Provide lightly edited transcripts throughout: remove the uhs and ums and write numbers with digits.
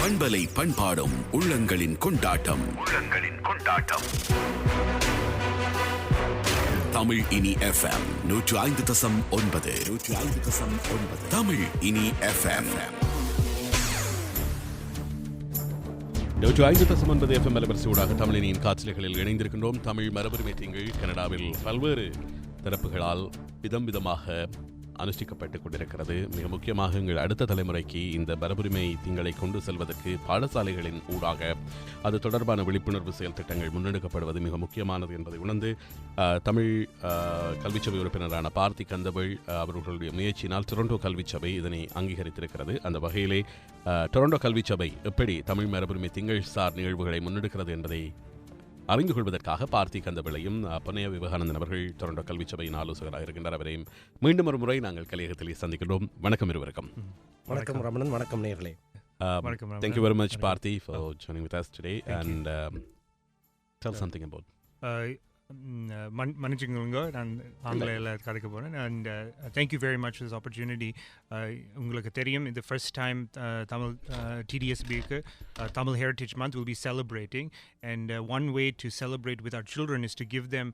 பண்பலை பண்பாடும் உள்ளங்களின் கொண்டாட்டம். தமிழ் இனி FM 105.9. தமிழ் இனி FM 105.9 FM அலைவரிசையூடாக தமிழினியின் காட்சிகளில் இணைந்திருக்கின்றோம். தமிழ் மரபுரிமை திங்கள் கனடாவில் பல்வேறு தரப்புகளால் விதமாக அனுஷ்டிக்கப்பட்டுக் கொண்டிருக்கிறது. மிக முக்கியமாக எங்கள் அடுத்த தலைமுறைக்கு இந்த மரபுரிமை திங்களை கொண்டு செல்வதற்கு பாடசாலைகளின் ஊடாக அது தொடர்பான விழிப்புணர்வு செயல் திட்டங்கள் முன்னெடுக்கப்படுவது மிக முக்கியமானது என்பதை உணர்ந்து தமிழ் கல்விச்சபை உறுப்பினரான பார்த்தி கந்தவேள் அவர்களுடைய முயற்சியினால் டொரண்டோ கல்விச்சபை இதனை அங்கீகரித்திருக்கிறது. அந்த வகையிலே டொரண்டோ கல்விச்சபை எப்படி தமிழ் மரபுரிமை திங்கள் சார் நிகழ்வுகளை முன்னெடுக்கிறது என்பதை அறிந்து கொள்வதற்காக பார்த்தி கந்தவேளையும் பொன்னைய விவேகானந்தன் அவர்கள் டொரண்டோ கல்விச்சபையின் ஆலோசகராக இருக்கின்றார். அவரையும் மீண்டும் ஒரு முறை நாங்கள் கலையகத்திலே சந்திக்கின்றோம். வணக்கம் இருவருக்கும். வணக்கம் ரமணன். வணக்கம் நேயர்களே. Thank you very much Parthi for joining with us today. And tell something about மன்னிச்சுங்க, நான் ஆங்கில கதைக்க போகிறேன். And thank you very much for this opportunity. உங்களுக்கு தெரியும், இது ஃபர்ஸ்ட் டைம் தமிழ் TDSBக்கு Tamil Heritage Month will be celebrating, and one way to celebrate with our children is to give them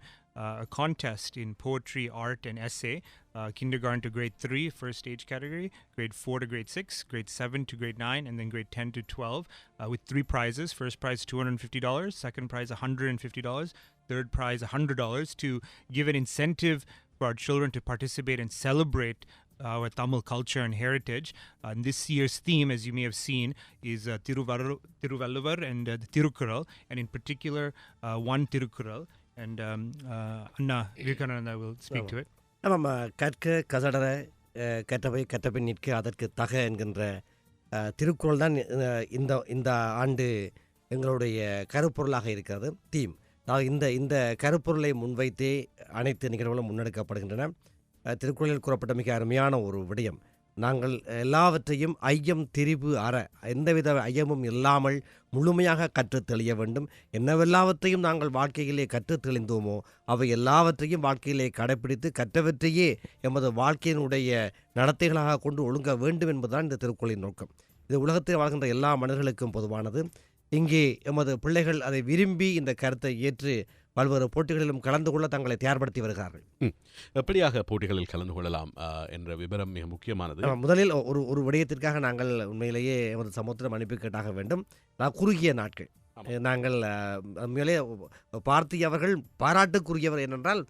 a contest in poetry, art and essay, kindergarten to grade 3 first age category, grade 4 to grade 6, grade 7 to grade 9, and then grade 10 to 12 with 3 prizes. First prize $250, second prize $150, third prize $100 to give an incentive for our children to participate and celebrate our Tamil culture and heritage. And this year's theme, as you may have seen, is Thiruvalluvar and the Tirukkural, and in particular one Tirukkural. And Anna Vivekananda will speak to it. நம்ம கற்க கசடர கற்றவை கற்றபின் நிற்க அதற்கு தக என்கின்ற திருக்குறள் தான் இந்த ஆண்டு எங்களுடைய கருப்பொருளாக இருக்கிறது, தீம். இந்த கருப்பொருளை முன்வைத்தே அனைத்து நிகழ்வுகளும் முன்னெடுக்கப்படுகின்றன. திருக்குறளில் கூறப்பட்ட மிக அருமையான ஒரு விடயம், நாங்கள் எல்லாவற்றையும் ஐயம் திரிபு அற, எந்தவித ஐயமும் இல்லாமல் முழுமையாக கற்றுத் தெளிய வேண்டும். என்னவெல்லாவற்றையும் நாங்கள் வாழ்க்கையிலே கற்றுத் தெளிந்தோமோ அவை எல்லாவற்றையும் வாழ்க்கையிலே கடைப்பிடித்து கற்றவற்றையே எமது வாழ்க்கையினுடைய நடத்தைகளாக கொண்டு ஒழுங்க வேண்டும் என்பதுதான் இந்த திருக்குறளின் நோக்கம். இது உலகத்தில் வாழ்கின்ற எல்லா மனிதர்களுக்கும் பொதுவானது. இங்கே எமது பிள்ளைகள் அதை விரும்பி இந்த கருத்தை ஏற்று பல்வேறு போட்டிகளிலும் கலந்து கொள்ள தங்களை தயார்படுத்தி வருகிறார்கள். எப்படியாக போட்டிகளில் கலந்து கொள்ளலாம் என்ற விவரம் மிக முக்கியமானது. முதலில் ஒரு விடயத்திற்காக நாங்கள் உண்மையிலேயே எமது சமூகத்திடம் அனுப்பி கேட்டாக வேண்டும். குறுகிய நாட்கள் நாங்கள் உண்மையிலே பார்த்தி அவர்கள் பாராட்டுக்குரியவர். ஏனென்றால்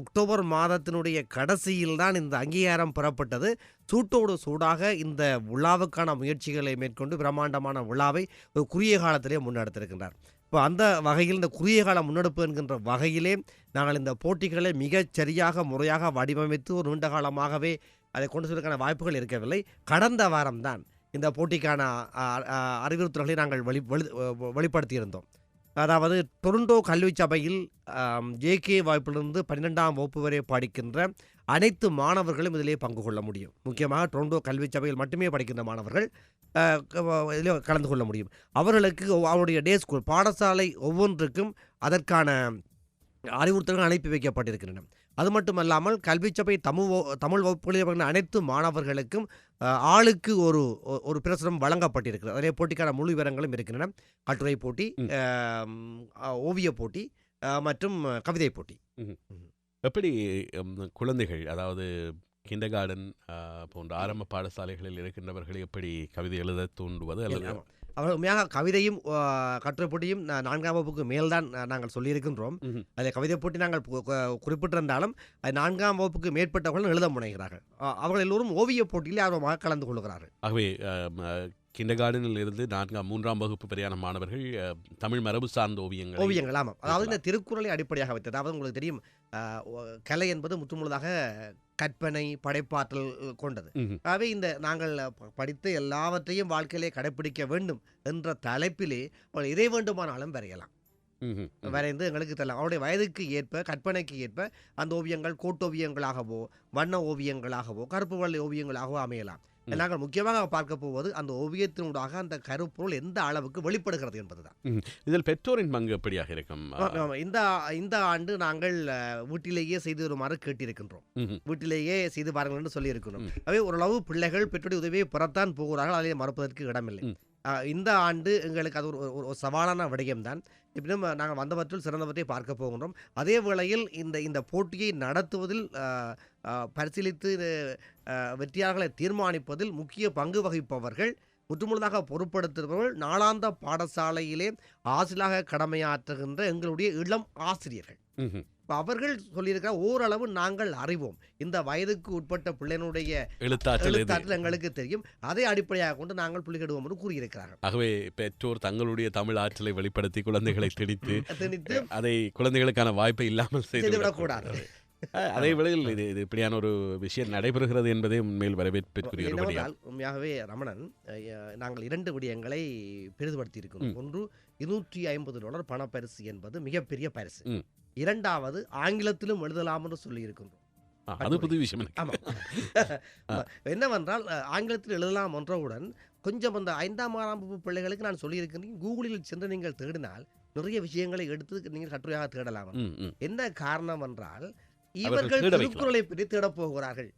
அக்டோபர் மாதத்தினுடைய கடைசியில் தான் இந்த அங்கீகாரம் பெறப்பட்டது. சூட்டோடு சூடாக இந்த விழாவுக்கான முயற்சிகளை மேற்கொண்டு பிரம்மாண்டமான விழாவை ஒரு குறுகிய காலத்திலே முன்னெடுத்திருக்கின்றார். இப்போ அந்த வகையில் இந்த குறுகிய கால முன்னெடுப்பு என்கின்ற வகையிலே நாங்கள் இந்த போட்டிகளை மிகச் சரியாக முறையாக வடிவமைத்து ஒரு நீண்ட காலமாகவே அதை கொண்டு செல்வதற்கான வாய்ப்புகள் இருக்கவில்லை. கடந்த வாரம்தான் இந்த போட்டிக்கான அறிவுறுத்தல்களை நாங்கள் வெளிப்படுத்தியிருந்தோம். அதாவது டொரண்டோ கல்வி சபையில் JK வாய்ப்பிலிருந்து 12ஆம் வகுப்பு வரை படிக்கின்ற அனைத்து மாணவர்களும் இதிலே பங்கு கொள்ள முடியும். முக்கியமாக டொரண்டோ கல்வி சபையில் மட்டுமே படிக்கின்ற மாணவர்கள் இதில் கலந்து கொள்ள முடியும். அவர்களுக்கு அவருடைய டே ஸ்கூல் பாடசாலை ஒவ்வொன்றுக்கும் அதற்கான அறிவுறுத்தல்கள் அனுப்பி வைக்கப்பட்டிருக்கின்றன. அது மட்டுமல்லாமல் கல்விச்சபை தமிழ் வகுப்புகளில் அனைத்து மாணவர்களுக்கும் ஆளுக்கு ஒரு பிரசுரம் வழங்கப்பட்டிருக்கிறது. அதே போட்டிக்கான முழு விவரங்களும் இருக்கின்றன. கட்டுரை போட்டி, ஓவிய போட்டி மற்றும் கவிதை போட்டி. எப்படி குழந்தைகள், அதாவது கிண்டர் கார்டன் போன்ற ஆரம்ப பாடசாலைகளில் இருக்கின்றவர்களை எப்படி கவிதை எழுத தூண்டுவது? அல்லது அவர் உண்மையாக கவிதையும் கட்டுரை போட்டியும் 4ஆம் வகுப்புக்கு மேல்தான் நாங்கள் சொல்லியிருக்கின்றோம். அதில் கவிதை போட்டி நாங்கள் குறிப்பிட்டிருந்தாலும் அது 4ஆம் வகுப்புக்கு மேற்பட்டவர்கள் எழுத முனைகிறார்கள். அவர்கள் எல்லோரும் ஓவிய போட்டியிலே ஆர்வமாக கலந்து கொள்கிறார்கள். ஆகவே கிண்டர் கார்டனில் இருந்து 3ஆம் வகுப்பு வரையான மாணவர்கள் தமிழ் மரபு சார்ந்த ஓவியங்கள். ஆமாம், அதாவது இந்த திருக்குறளை அடிப்படையாக வைத்தது. அதாவது உங்களுக்கு தெரியும், கலை என்பது முற்றுமுழுதாக கற்பனை படைப்பாற்றல் கொண்டது. ஆகவே இந்த நாங்கள் படித்து எல்லாவற்றையும் வாழ்க்கையிலே கடைப்பிடிக்க வேண்டும் என்ற தலைப்பிலே எதை வேண்டுமானாலும் வரையலாம். வரைந்து எங்களுக்கு தெரியலாம். அவருடைய வயதுக்கு ஏற்ப, கற்பனைக்கு ஏற்ப அந்த ஓவியங்கள் கோட்டோவியங்களாகவோ வண்ண ஓவியங்களாகவோ கருப்பு வெள்ளை ஓவியங்களாகவோ அமையலாம். நாங்கள் முக்கியமாக பார்க்க போவது அந்த ஓவியத்தினூடாக அந்த கருப்பொருள் எந்த அளவுக்கு வெளிப்படுகிறது என்பதுதான். இதில் பெற்றோரின் பங்கு எப்படியாக இருக்கும்? இந்த ஆண்டு நாங்கள் வீட்டிலேயே செய்து வருமாறு கேட்டிருக்கின்றோம். வீட்டிலேயே செய்து பாருங்கள் என்று சொல்லி இருக்கிறோம். அவை ஓரளவு பிள்ளைகள் பெற்றோருடைய உதவியை பெறத்தான் போகிறார்கள், அதை மறுப்பதற்கு இடமில்லை. இந்த ஆண்டு எங்களுக்கு அது ஒரு சவாலான விடயம்தான். இருப்பினும் நாங்கள் வந்தவற்றில் சிறந்தவற்றை பார்க்க போகின்றோம். அதே வேளையில் இந்த போட்டியை நடத்துவதில் பரிசீலித்து வெற்றியாளர்களை தீர்மானிப்பதில் முக்கிய பங்கு வகிப்பவர்கள், முற்றுமுழுதாக பொறுப்படுத்துபவர்கள், நாளாந்த பாடசாலையிலே ஆசிரியராக கடமையாற்றுகின்ற எங்களுடைய இளம் ஆசிரியர்கள். இப்போ அவர்கள் சொல்லியிருக்கிற ஓரளவு நாங்கள் அறிவோம், இந்த வயதுக்கு உட்பட்ட பிள்ளைகளுடைய எழுத்தாற்றல் எங்களுக்கு தெரியும், அதை அடிப்படையாக கொண்டு நாங்கள் புள்ளியிடுவோம் என்று கூறியிருக்கிறார்கள். ஆகவே பெற்றோர் தங்களுடைய தமிழ் ஆற்றலை வெளிப்படுத்தி குழந்தைகளை திணித்து அதை குழந்தைகளுக்கான வாய்ப்பை இல்லாமல் செய்துவிடக்கூடாது. அதே வேளையில் இது இப்படியான ஒரு விஷயம் நடைபெறுகிறது என்பதே உண்மையில் வரவேற்பிற்குரிய ஒரு விடயம். உண்மையாகவே ரமணன், நாங்கள் 2 விடயங்களை பெரிதுபடுத்தி இருக்கிறோம். ஒன்று, $250 பணப்பரிசு என்பது மிகப்பெரிய பரிசு. இரண்டாவது, ஆங்கிலத்திலும் எழுதலாம் என்று சொல்லி இருக்கின்றோம். அது புது விஷயம். என்னவென்றால், ஆங்கிலத்தில் எழுதலாம் என்றவுடன் கொஞ்சம் அந்த 5ஆம் 6ஆம் வகுப்பு பிள்ளைகளுக்கு நான் சொல்லியிருக்கிறேன், கூகுளில் சென்று நீங்கள் தேடினால் நிறைய விஷயங்களை எடுத்து நீங்கள் கட்டுரையாக தேடலாம். என்ன காரணம் என்றால், இவர்கள் திருக்குறளை பற்றி தேடப் போகிறார்கள்,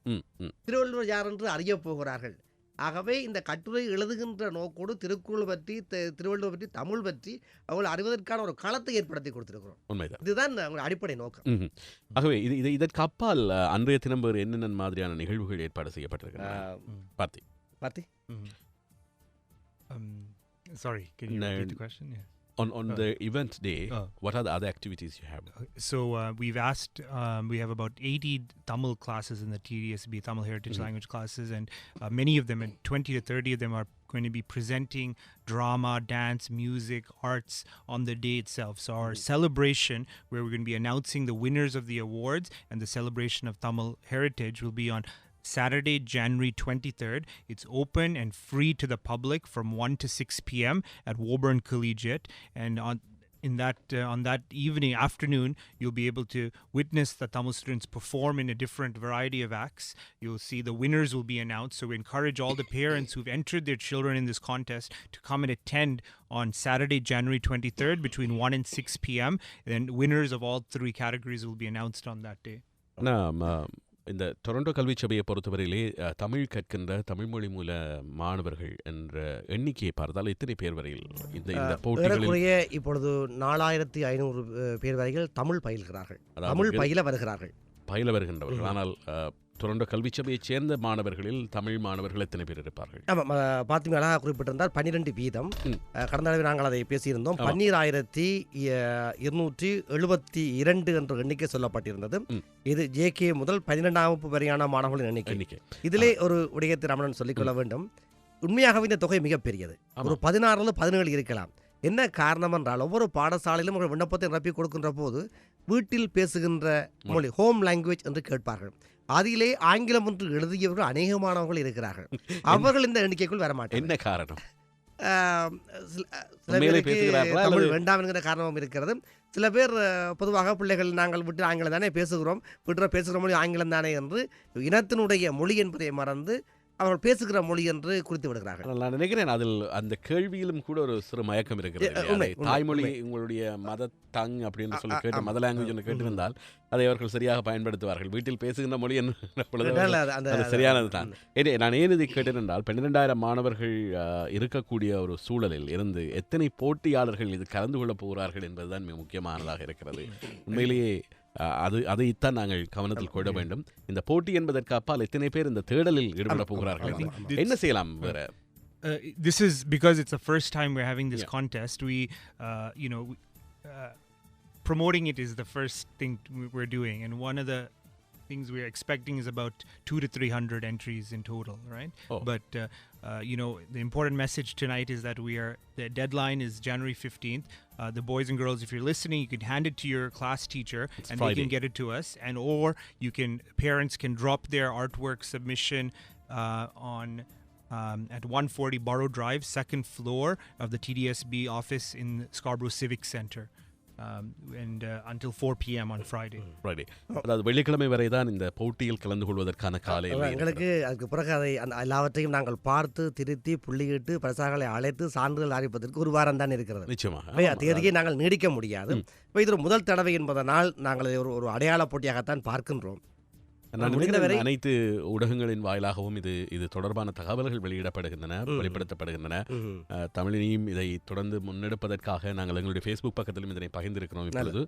திருவள்ளுவர் யார் என்று அறிய போகிறார்கள். ஆகவே இந்த கட்டுரை எழுதுகின்ற நோக்கோடு திருக்குறள் பற்றி, திருவள்ளுவர் பற்றி, தமிழ் பற்றி அவர்கள் அறிவதற்கான ஒரு களத்தை ஏற்படுத்தி கொடுத்திருக்கிறோம். இதுதான் அடிப்படை நோக்கம். ஆகவே இதற்கு அப்பால் அன்றைய தினம் வேறு என்னென்ன மாதிரியான நிகழ்வுகள் ஏற்பாடு செய்யப்பட்டிருக்கிறது? Sorry, can you repeat the question? Yeah. On the event day, what are the other activities you have? So we've asked, we have about 80 Tamil classes in the TDSB, Tamil Heritage Language classes, and many of them, and 20 to 30 of them are going to be presenting drama, dance, music, arts on the day itself. So our celebration, where we're going to be announcing the winners of the awards, and the celebration of Tamil heritage will be on Saturday, January 23rd. It's open and free to the public from 1 to 6 p.m. at Woburn Collegiate. And on that afternoon, you'll be able to witness the Tamil students perform in a different variety of acts. You'll see the winners will be announced. So we encourage all the parents who've entered their children in this contest to come and attend on Saturday, January 23rd between 1 and 6 p.m. And winners of all 3 categories will be announced on that day. இந்த Toronto கல்வி சபையை பொறுத்தவரையிலே தமிழ் கற்கின்ற தமிழ் மொழி மூல மாணவர்கள் என்ற எண்ணிக்கையை பார்த்தால் எத்தனை பேர் வரையில் இந்த போட்டிகளில்? இப்பொழுது 4500 பேர் வரையில் தமிழ் பயில்கிறார்கள், தமிழ் பயில வருகின்றவர்கள். ஆனால் டொரண்டோ கல்வி சபையைச் சேர்ந்த மாணவர்களில் தமிழ் மாணவர்கள் எத்தனை பேர் இருப்பார்கள்? பார்த்தீங்க, அழகாக குறிப்பிட்டிருந்தால் 12%. கடந்த தடவை நாங்கள் அதை பேசியிருந்தோம். 12272 என்ற எண்ணிக்கை சொல்லப்பட்டிருந்தது. இது JK முதல் 12ஆம் வகுப்பு வரையான மாணவர்களின் எண்ணிக்கை. இதிலே ஒரு விடயத்தை ரமணன் சொல்லிக்கொள்ள வேண்டும். உண்மையாகவே இந்த தொகை மிகப்பெரியது. ஒரு 16 17 இருக்கலாம். என்ன காரணம் என்றால், ஒவ்வொரு பாடசாலையிலும் ஒரு விண்ணப்பத்தை நிரப்பி கொடுக்கின்ற போது வீட்டில் பேசுகின்ற மொழி, ஹோம் லாங்குவேஜ் என்று கேட்பார்கள். அதிலே ஆங்கிலம் என்று எழுதியவர்கள் அநேகமானவர்கள் இருக்கிறார்கள். அவர்கள் இந்த எண்ணிக்கைக்குள் வரமாட்டார்கள். என்ன காரணம்? சில பேருக்கு தமிழ் வேண்டாம் என்கிற காரணமும் இருக்கிறது. சில பேர் பொதுவாக பிள்ளைகள் நாங்கள் விட்டு ஆங்கிலம் தானே பேசுகிறோம், பேசுகிற மொழி ஆங்கிலம் தானே என்று இனத்தினுடைய மொழி என்பதை மறந்து அவர்கள் பேசுகிற மொழி என்று குறித்து விடுகிறார்கள். நான் நினைக்கிறேன் அதில் அந்த கேள்வியிலும் கூட ஒரு சிறு மயக்கம் இருக்கிறது. தாய்மொழி உங்களுடைய மத டங் அப்படின்னு சொல்லி கேட்டு, மத லாங்குவேஜ் ஒன்று கேட்டிருந்தால் அதை அவர்கள் சரியாக பயன்படுத்துவார்கள். வீட்டில் பேசுகின்ற மொழி அது சரியானது தான். நான் ஏன் இதை கேட்டேன் என்றால், 12,000 மாணவர்கள் இருக்கக்கூடிய ஒரு சூழலில் இருந்து எத்தனை போட்டியாளர்கள் இது கலந்து கொள்ளப் போகிறார்கள் என்பதுதான் மிக முக்கியமானதாக இருக்கிறது. உண்மையிலேயே அதைத்தான் நாங்கள் கவனத்தில் கொள்ள வேண்டும். இந்த போட்டி என்பதற்கு அப்பால் எத்தனை பேர் இந்த தேடலில் ஈடுபட போகிறார்கள், என்ன செய்யலாம் வேற? This is because it's the first time we're having this contest. We promoting it is the first thing we're doing, and one of the things we're expecting is about 200 to 300 entries in total, right? But the important message tonight is that the deadline is January 15th. The boys and girls, if you're listening, you can hand it to your class teacher, and Friday. They can get it to us, or parents can drop their artwork submission at 140 Barrow Drive, 2nd floor of the TDSB office in Scarborough Civic Center. And until 4 p.m. on Friday. அதாவது வெள்ளிக்கிழமை வரை தான் இந்த போட்டியில் கலந்து கொள்வதற்கான காலை. எங்களுக்கு அதுக்கு பிறகு அதை எல்லாவற்றையும் நாங்கள் பார்த்து திருத்தி புள்ளியிட்டு பிரசாரங்களை அழைத்து சான்றிதழ் அறிவிப்பதற்கு ஒரு வாரம் தான் இருக்கிறது. நிச்சயமாக தேதியை நாங்கள் நீடிக்க முடியாது. இப்போ இது ஒரு முதல் தடவை என்பதனால் நாங்கள் ஒரு அடையாள போட்டியாகத்தான் பார்க்கின்றோம். நான் முடிந்தவரை அனைத்து ஊடகங்களின் வாயிலாகவும் இது தொடர்பான தகவல்கள் வெளியிடப்படுகின்றன, வெளிப்படுத்தப்படுகின்றன. தமிழினியும் இதை தொடர்ந்து முன்னெடுப்பதற்காக நாங்கள் எங்களுடைய ஃபேஸ்புக் பக்கத்திலும் இதனை பகிர்ந்திருக்கிறோம். இப்பொழுது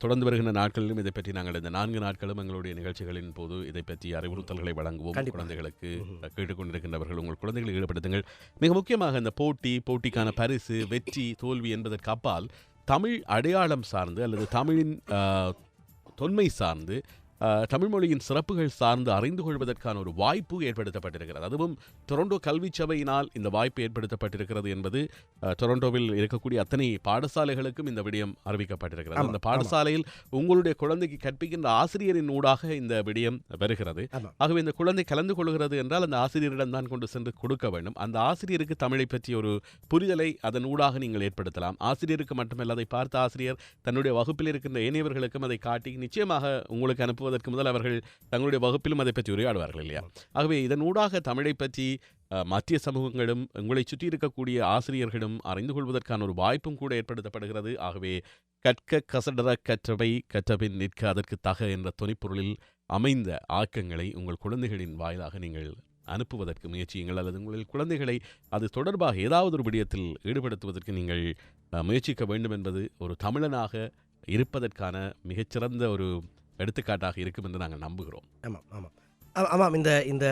தொடர்ந்து வருகின்ற நாட்களிலும் இதை பற்றி நாங்கள் இந்த 4 நாட்களும் எங்களுடைய நிகழ்ச்சிகளின் போது இதை பற்றி அறிவுறுத்தல்களை வழங்குவோம். குழந்தைகளுக்கு கேட்டுக்கொண்டிருக்கின்றவர்கள் உங்கள் குழந்தைகளை ஈடுபடுத்துங்கள். மிக முக்கியமாக இந்த போட்டிக்கான பரிசு, வெற்றி, தோல்வி என்பதற்கு அப்பால் தமிழ் அடையாளம் சார்ந்து அல்லது தமிழின் தொன்மை சார்ந்து தமிழ் மொழியின் சிறப்புகள் சார்ந்து அறிந்து கொள்வதற்கான ஒரு வாய்ப்பு ஏற்படுத்தப்பட்டிருக்கிறது. அதுவும் டொரண்டோ கல்வி சபையினால் இந்த வாய்ப்பு ஏற்படுத்தப்பட்டிருக்கிறது என்பது டொரண்டோவில் இருக்கக்கூடிய அத்தனை பாடசாலைகளுக்கும் இந்த விடயம் அறிவிக்கப்பட்டிருக்கிறது. அந்த பாடசாலையில் உங்களுடைய குழந்தைக்கு கற்பிக்கின்ற ஆசிரியரின் ஊடாக இந்த விடயம் வருகிறது. ஆகவே இந்த குழந்தை கலந்து கொள்கிறது என்றால் அந்த ஆசிரியரிடம் தான் கொண்டு சென்று கொடுக்க வேண்டும். அந்த ஆசிரியருக்கு தமிழை பற்றிய ஒரு புரிதலை அதன் ஊடாக நீங்கள் ஏற்படுத்தலாம். ஆசிரியருக்கு மட்டுமல்ல, அதை பார்த்த ஆசிரியர் தன்னுடைய வகுப்பில் இருக்கின்ற ஏனையவர்களுக்கும் அதை காட்டி நிச்சயமாக உங்களுக்கு அனுப்புவதற்கு முதல் அவர்கள் தங்களுடைய வகுப்பிலும் அதை பற்றி உரையாடுவார்கள் இல்லையா? ஆகவே இதன் ஊடாக தமிழை பற்றி மத்திய சமூகங்களும் உங்களை சுற்றி இருக்கக்கூடிய ஆசிரியர்களும் அறிந்து கொள்வதற்கான ஒரு வாய்ப்பும் கூட ஏற்படுத்தப்படுகிறது. ஆகவே கற்க கசடர கற்றவை கற்றபின் நிற்க அதற்கு தக என்ற தொனிப்பொருளில் அமைந்த ஆக்கங்களை உங்கள் குழந்தைகளின் வாயிலாக நீங்கள் அனுப்புவதற்கு முயற்சியுங்கள், அல்லது உங்கள் குழந்தைகளை அது தொடர்பாக ஏதாவது ஒரு விடயத்தில் ஈடுபடுத்துவதற்கு நீங்கள் முயற்சிக்க வேண்டும் என்பது ஒரு தமிழனாக இருப்பதற்கான மிகச்சிறந்த ஒரு எடுத்துக்காட்டாக இருக்கும் என்று நாங்கள் நம்புகிறோம். ஆமாம். இந்த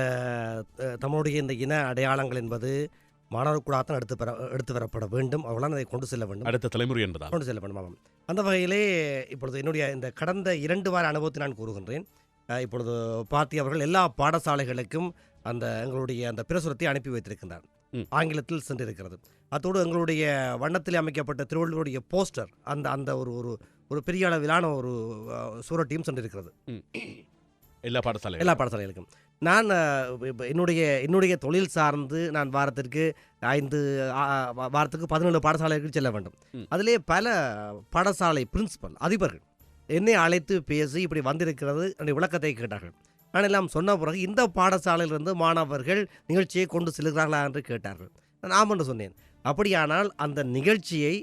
தமிழுடைய இந்த இன அடையாளங்கள் என்பது மாணவர்களாகத்தான் எடுத்து வரப்பட வேண்டும். அவர்களால் அதை கொண்டு செல்ல வேண்டும், அடுத்த தலைமுறை என்பதால் கொண்டு செல்ல வேண்டும். ஆமாம். அந்த வகையிலே இப்பொழுது என்னுடைய இந்த கடந்த 2 வார அனுபவத்தை நான் கூறுகின்றேன். இப்பொழுது பார்த்தி அவர்கள் எல்லா பாடசாலைகளுக்கும் எங்களுடைய அந்த பிரசுரத்தை அனுப்பி வைத்திருக்கின்றார். ஆங்கிலத்தில் சென்றிருக்கிறது. அத்தோடு எங்களுடைய வண்ணத்தில் அமைக்கப்பட்ட திருவள்ளுவருடைய போஸ்டர் அந்த ஒரு பெரிய அளவிலான ஒரு சுவரொட்டியும் சென்றிருக்கிறது எல்லா பாடசாலைகளுக்கும். நான் என்னுடைய தொழில் சார்ந்து நான் வாரத்துக்கு 17 பாடசாலைகளுக்கு செல்ல வேண்டும். அதிலே பல பாடசாலை பிரின்சிபல் அதிபர்கள் என்னை அழைத்து பேசி இப்படி வந்திருக்கிறது என்னுடைய விளக்கத்தை கேட்டார்கள். நான் எல்லாம் சொன்ன பிறகு இந்த பாடசாலையிலிருந்து மாணவர்கள் நிகழ்ச்சியை கொண்டு செல்கிறார்களா என்று கேட்டார்கள். நான் ஆம் என்று சொன்னேன். அப்படியானால் அந்த நிகழ்ச்சியை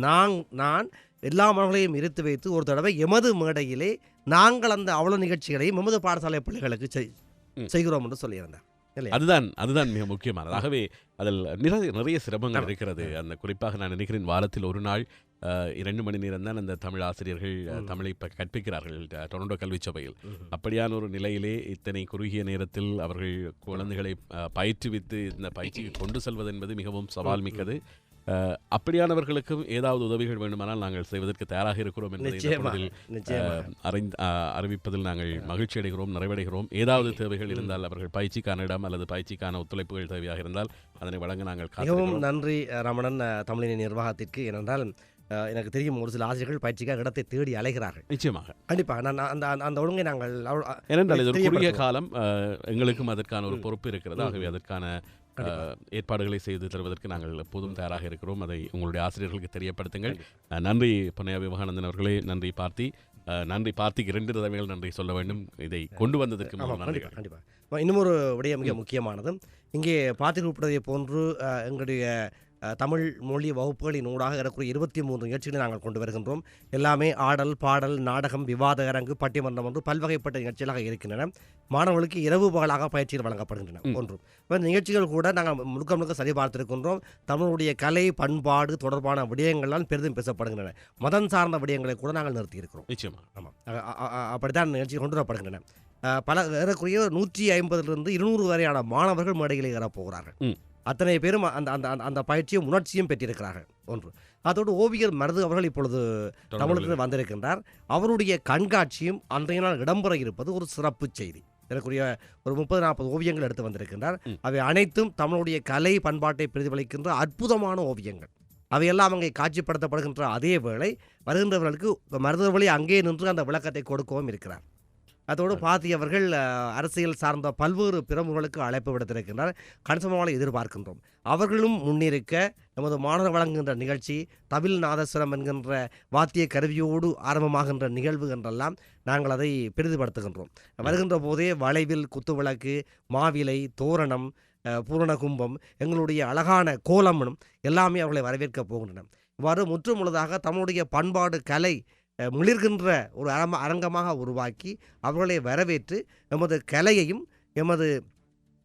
நான் எல்லா மாணவர்களையும் இருத்து வைத்து ஒரு தடவை எமது மேடையிலே நாங்கள் அவ்வளோ நிகழ்ச்சிகளையும் எமது பாடசாலை பிள்ளைகளுக்கு செய்கிறோம் என்று சொல்லியிருந்தேன். அதுதான் மிக முக்கியமானது. ஆகவே அதில் நிறைய சிரமங்கள் இருக்கிறது. அந்த குறிப்பாக நான் நினைக்கிறேன் வாரத்தில் ஒரு நாள் 2 மணி நேரம் தான் அந்த தமிழ் ஆசிரியர்கள் தமிழை கற்பிக்கிறார்கள் டொரண்டோ கல்வி சபையில். அப்படியான ஒரு நிலையிலே இத்தனை குறுகிய நேரத்தில் அவர்கள் குழந்தைகளை பயிற்றுவித்து இந்த பயிற்சியை கொண்டு செல்வது என்பது மிகவும் சவால் மிக்கது. அப்படியானவர்களுக்கும் ஏதாவது உதவிகள் வேண்டுமானால் நாங்கள் செய்வதற்கு தயாராக இருக்கிறோம் என்பதை அறிவிப்பதில் நாங்கள் மகிழ்ச்சி அடைகிறோம், நிறைவடைகிறோம். ஏதாவது தேவைகள் இருந்தால் அவர்கள் பயிற்சிக்கான இடம் அல்லது பயிற்சிக்கான ஒத்துழைப்புகள் தேவையாக இருந்தால் அதனை வழங்க நாங்கள் மிகவும் நன்றி ரமணன் தமிழின் நிர்வாகத்திற்கு. ஏனென்றால் எனக்கு தெரியும் ஒரு சில ஆசிரியர்கள் பயிற்சிக்காக இடத்தை தேடி அலைகிறார்கள். நிச்சயமாக, கண்டிப்பாக நான் அந்த ஒழுங்கை நாங்கள் ஏனென்றால் இது ஒரு குறுகிய காலம், எங்களுக்கும் அதற்கான ஒரு பொறுப்பு இருக்கிறது. ஆகவே அதற்கான ஏற்பாடுகளை செய்து தருவதற்கு நாங்கள் எப்போதும் தயாராக இருக்கிறோம். அதை உங்களுடைய ஆசிரியர்களுக்கு தெரியப்படுத்துங்கள். நன்றி பொன்னையா விவேகானந்தன் அவர்களே. நன்றி பார்த்தி. நன்றி பார்த்திக்கு 2 தடவைகள் நன்றி சொல்ல வேண்டும் இதை கொண்டு வந்ததற்கு. கண்டிப்பாக இன்னும் ஒரு விடயம் மிக முக்கியமானது. இங்கே பார்த்து கூப்பிட்டதை போன்று எங்களுடைய தமிழ் மொழி வகுப்புகளின் ஊடாக இருக்கக்கூடிய 23 நிகழ்ச்சிகளை நாங்கள் கொண்டு வருகின்றோம். எல்லாமே ஆடல், பாடல், நாடகம், விவாத அரங்கு, பட்டிமன்றம் என்று பல்வகைப்பட்ட நிகழ்ச்சிகளாக இருக்கின்றன. மாணவர்களுக்கு இரவு பகலாக பயிற்சிகள் வழங்கப்படுகின்றன. ஒன்றும் நிகழ்ச்சிகள் கூட நாங்கள் முழுக்க சரி பார்த்திருக்கின்றோம். தமிழுடைய கலை பண்பாடு தொடர்பான விடயங்கள்லாம் பெரிதும் பேசப்படுகின்றன. மதம் சார்ந்த விடயங்களை கூட நாங்கள் நிறுத்தியிருக்கிறோம். நிச்சயமாக, ஆமாம், அப்படித்தான் நிகழ்ச்சிகள் கொண்டு வரப்படுகின்றன. பல ஏறக்குறைய 150 to 200 வரையான மாணவர்கள் மேடைகளை ஏறப்போகிறார்கள். அத்தனை பேரும் அந்த பயிற்சியும் உணர்ச்சியும் பெற்றிருக்கிறார்கள். ஒன்று. அதோடு ஓவியர் மருது அவர்கள் இப்பொழுது தமிழகத்தில் வந்திருக்கின்றார். அவருடைய கண்காட்சியும் அன்றைய நாள் இடம்பெற இருப்பது ஒரு சிறப்பு செய்தி. எனக்குரிய ஒரு 30-40 ஓவியங்கள் எடுத்து வந்திருக்கின்றார். அவை அனைத்தும் தமிழுடைய கலை பண்பாட்டை பிரதிபலிக்கின்ற அற்புதமான ஓவியங்கள். அவையெல்லாம் அங்கே காட்சிப்படுத்தப்படுகின்ற அதே வேளை வருகின்றவர்களுக்கு மருதவழி அங்கே நின்று அந்த விளக்கத்தை கொடுக்கவும் இருக்கிறார். அதோடு பாத்தி அவர்கள் அரசியல் சார்ந்த பல்வேறு பிரமுகர்களுக்கு அழைப்பு விடுத்திருக்கின்றனர். கணிசமாக எதிர்பார்க்கின்றோம். அவர்களும் முன்னிருக்க நமது மாணவர் வழங்குகின்ற நிகழ்ச்சி தவில் நாதஸ்வரம் என்கின்ற வாத்திய கருவியோடு ஆரம்பமாகின்ற நிகழ்வு என்றெல்லாம் நாங்கள் அதை பெரிதுபடுத்துகின்றோம். வருகின்ற போதே வளைவில், குத்துவிளக்கு, மாவிலை, தோரணம், பூரண கும்பம், எங்களுடைய அழகான கோலமனும் எல்லாமே அவர்களை வரவேற்கப் போகின்றன. இவ்வாறு முற்றுமுழுதாக தம்முடைய பண்பாடு, கலை மிளிர்கின்ற ஒரு அரங்கமாக உருவாக்கி அவர்களை வரவேற்று எமது கலையையும் எமது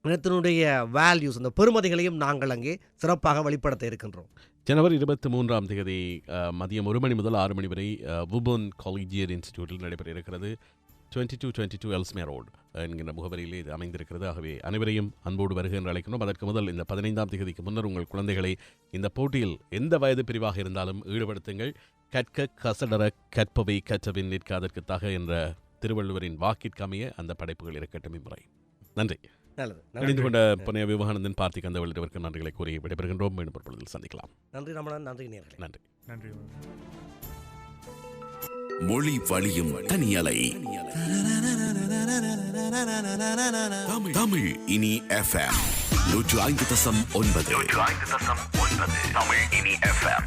இனத்தினுடைய வேல்யூஸ் அந்த பெருமதிகளையும் நாங்கள் அங்கே சிறப்பாக வெளிப்படுத்த இருக்கின்றோம். ஜனவரி 23ஆம் தேதி மதியம் 1 மணி முதல் 6 மணி வரை வுபோன் காலேஜியர் இன்ஸ்டிடியூட்டில் நடைபெற இருக்கிறது. 2222 எல்ஸ்மே ரோடு என்கின்ற முகவரியிலே இது அமைந்திருக்கிறது. ஆகவே அனைவரையும் அன்போடு வருகை என்று அழைக்கணும். அதற்கு முதல் இந்த 15ஆம் தேதிக்கு முன்னர் உங்கள் குழந்தைகளை இந்த போட்டியில் எந்த வயது பிரிவாக இருந்தாலும் ஈடுபடுத்துங்கள். கற்க கசடர கற்பவை கற்றவின் நிற்காதற்கு தக என்ற திருவள்ளுவரின் வாக்கிற்கமைய அந்த படைப்புகள் இருக்கட்டும் இம்முறை. நன்றி. நல்லது. இணைந்து கொண்ட பொன்னைய விவேகானந்தன் பார்த்திக் அந்த வெளியிடவருக்கு நன்றிகளை கூறி விடைபெறுகின்றோம். மீண்டும் ஒரு பொழுதில் சந்திக்கலாம். நன்றி ரமணன். நன்றி நேயர்களே. நன்றி. நன்றி. மொழி வழியும் தனியலை. தமிழ் இனி FM 105.9. தமிழ் இனி FM.